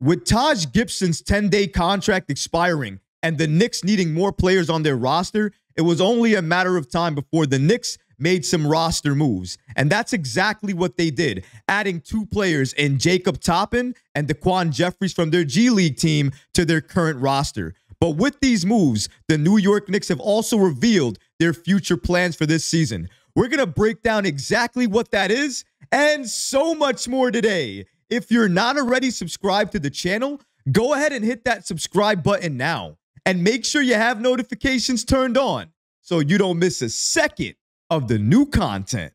With Taj Gibson's 10-day contract expiring and the Knicks needing more players on their roster, it was only a matter of time before the Knicks made some roster moves. And that's exactly what they did, adding 2 players in Jacob Toppin and Jefferies from their G League team to their current roster. But with these moves, the New York Knicks have also revealed their future plans for this season. We're going to break down exactly what that is and so much more today. If you're not already subscribed to the channel, go ahead and hit that subscribe button now. And make sure you have notifications turned on so you don't miss a second of the new content.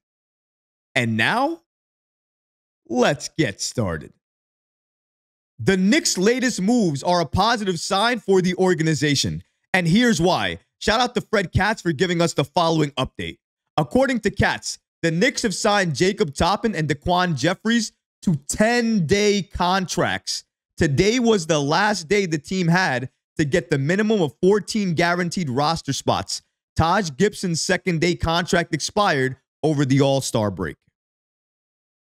And now, let's get started. The Knicks' latest moves are a positive sign for the organization. And here's why. Shout out to Fred Katz for giving us the following update. According to Katz, the Knicks have signed Jacob Toppin and Jefferies to 10-day contracts. Today was the last day the team had to get the minimum of 14 guaranteed roster spots. Taj Gibson's second-day contract expired over the All-Star break.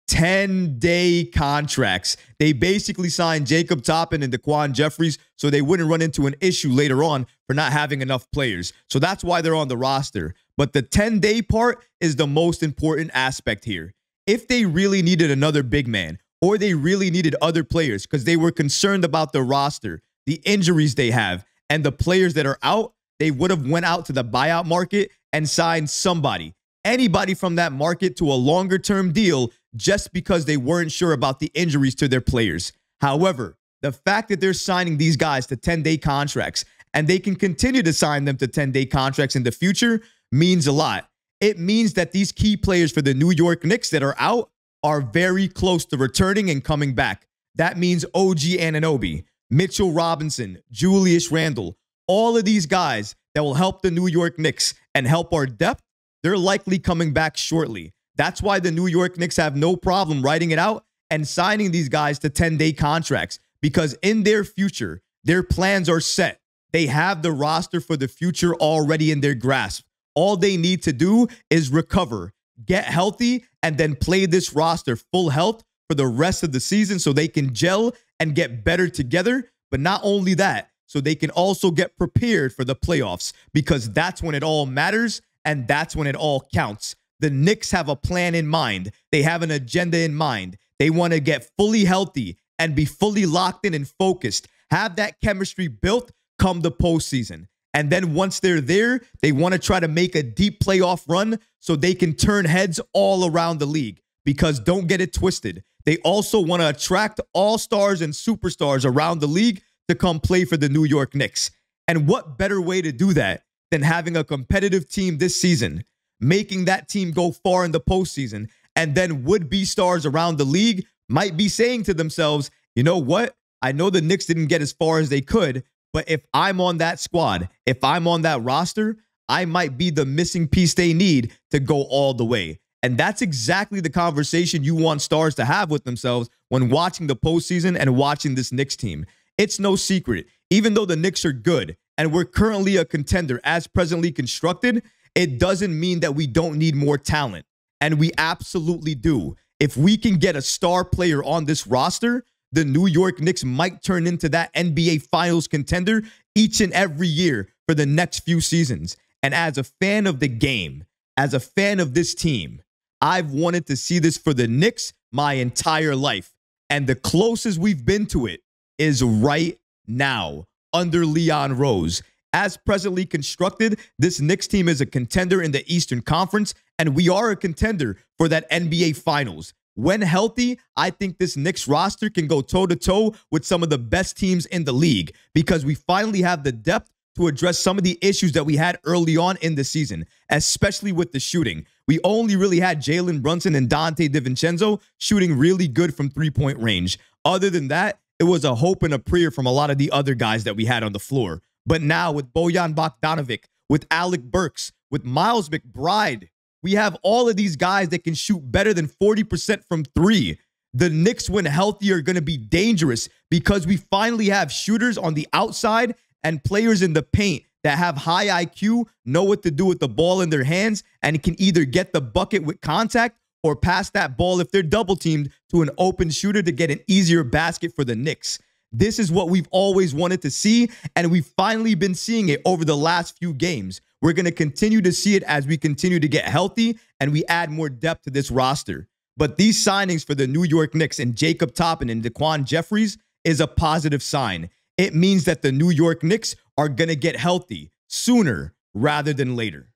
10-day contracts. They basically signed Jacob Toppin and Jefferies so they wouldn't run into an issue later on for not having enough players. So that's why they're on the roster. But the 10-day part is the most important aspect here. If they really needed another big man or they really needed other players because they were concerned about the roster, the injuries they have, and the players that are out, they would have went out to the buyout market and signed somebody, anybody from that market to a longer-term deal just because they weren't sure about the injuries to their players. However, the fact that they're signing these guys to 10-day contracts and they can continue to sign them to 10-day contracts in the future means a lot. It means that these key players for the New York Knicks that are out are very close to returning and coming back. That means OG Anunoby, Mitchell Robinson, Julius Randle, all of these guys that will help the New York Knicks and help our depth, they're likely coming back shortly. That's why the New York Knicks have no problem writing it out and signing these guys to 10-day contracts, because in their future, their plans are set. They have the roster for the future already in their grasp. All they need to do is recover, get healthy, and then play this roster full health for the rest of the season so they can gel and get better together. But not only that, so they can also get prepared for the playoffs, because that's when it all matters and that's when it all counts. The Knicks have a plan in mind. They have an agenda in mind. They want to get fully healthy and be fully locked in and focused, have that chemistry built come the postseason. And then once they're there, they want to try to make a deep playoff run so they can turn heads all around the league. Because don't get it twisted, they also want to attract all-stars and superstars around the league to come play for the New York Knicks. And what better way to do that than having a competitive team this season, making that team go far in the postseason, and then would-be stars around the league might be saying to themselves, you know what? I know the Knicks didn't get as far as they could, but if I'm on that squad, if I'm on that roster, I might be the missing piece they need to go all the way. And that's exactly the conversation you want stars to have with themselves when watching the postseason and watching this Knicks team. It's no secret, even though the Knicks are good and we're currently a contender as presently constructed, it doesn't mean that we don't need more talent. And we absolutely do. If we can get a star player on this roster, the New York Knicks might turn into that NBA Finals contender each and every year for the next few seasons. And as a fan of the game, as a fan of this team, I've wanted to see this for the Knicks my entire life. And the closest we've been to it is right now under Leon Rose. As presently constructed, this Knicks team is a contender in the Eastern Conference, and we are a contender for that NBA Finals. When healthy, I think this Knicks roster can go toe-to-toe with some of the best teams in the league, because we finally have the depth to address some of the issues that we had early on in the season, especially with the shooting. We only really had Jalen Brunson and Dante DiVincenzo shooting really good from three-point range. Other than that, it was a hope and a prayer from a lot of the other guys that we had on the floor. But now with Bojan Bogdanovic, with Alec Burks, with Miles McBride, we have all of these guys that can shoot better than 40% from three. The Knicks, when healthy, are going to be dangerous because we finally have shooters on the outside and players in the paint that have high IQ, know what to do with the ball in their hands, and can either get the bucket with contact or pass that ball if they're double teamed to an open shooter to get an easier basket for the Knicks. This is what we've always wanted to see, and we've finally been seeing it over the last few games. We're going to continue to see it as we continue to get healthy and we add more depth to this roster. But these signings for the New York Knicks and Jacob Toppin and Daquan Jefferies is a positive sign. It means that the New York Knicks are going to get healthy sooner rather than later.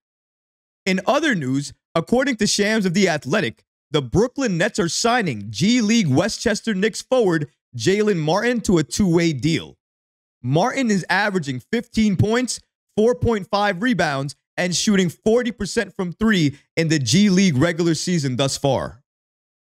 In other news, according to Shams of The Athletic, the Brooklyn Nets are signing G League Westchester Knicks forward Jalen Martin to a two-way deal. Martin is averaging 15 points, 4.5 rebounds, and shooting 40% from three in the G League regular season thus far.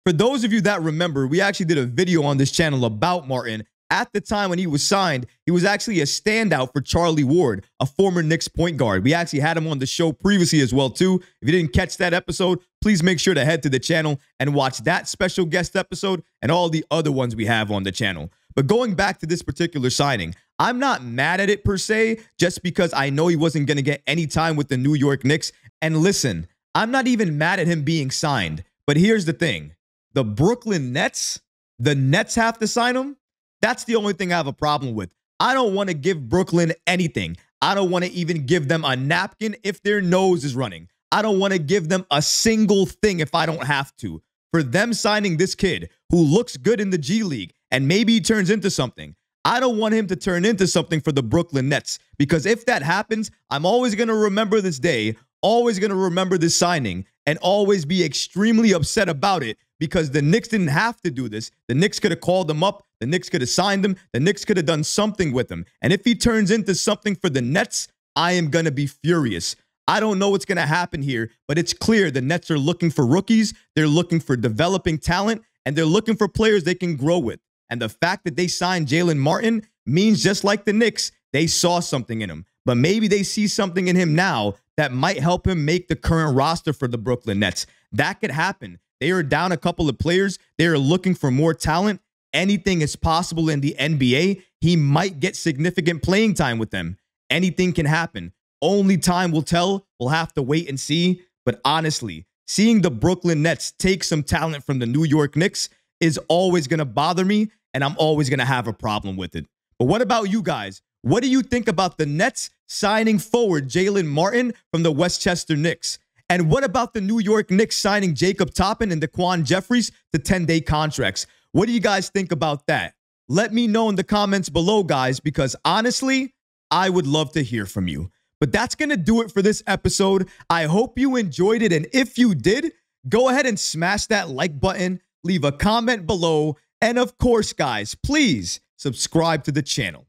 For those of you that remember, we actually did a video on this channel about Martin. At the time when he was signed, he was actually a standout for Charlie Ward, a former Knicks point guard. We actually had him on the show previously as well, too. If you didn't catch that episode, please make sure to head to the channel and watch that special guest episode and all the other ones we have on the channel. But going back to this particular signing, I'm not mad at it per se, just because I know he wasn't going to get any time with the New York Knicks. And listen, I'm not even mad at him being signed. But here's the thing. The Brooklyn Nets, the Nets have to sign him. That's the only thing I have a problem with. I don't want to give Brooklyn anything. I don't want to even give them a napkin if their nose is running. I don't want to give them a single thing if I don't have to. For them signing this kid who looks good in the G League and maybe he turns into something, I don't want him to turn into something for the Brooklyn Nets, because if that happens, I'm always going to remember this day, always going to remember this signing, and always be extremely upset about it, because the Knicks didn't have to do this. The Knicks could have called him up. The Knicks could have signed him. The Knicks could have done something with him. And if he turns into something for the Nets, I am going to be furious. I don't know what's going to happen here, but it's clear the Nets are looking for rookies. They're looking for developing talent, and they're looking for players they can grow with. And the fact that they signed Jalen Martin means, just like the Knicks, they saw something in him. But maybe they see something in him now that might help him make the current roster for the Brooklyn Nets. That could happen. They are down a couple of players. They are looking for more talent. Anything is possible in the NBA. He might get significant playing time with them. Anything can happen. Only time will tell. We'll have to wait and see. But honestly, seeing the Brooklyn Nets take some talent from the New York Knicks is always going to bother me, and I'm always going to have a problem with it. But what about you guys? What do you think about the Nets signing forward Jalen Martin from the Westchester Knicks? And what about the New York Knicks signing Jacob Toppin and Daquan Jefferies to 10-day contracts? What do you guys think about that? Let me know in the comments below, guys, because honestly, I would love to hear from you. But that's going to do it for this episode. I hope you enjoyed it. And if you did, go ahead and smash that like button, leave a comment below. And of course, guys, please subscribe to the channel.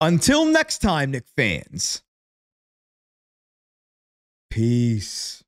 Until next time, Knicks fans. Peace.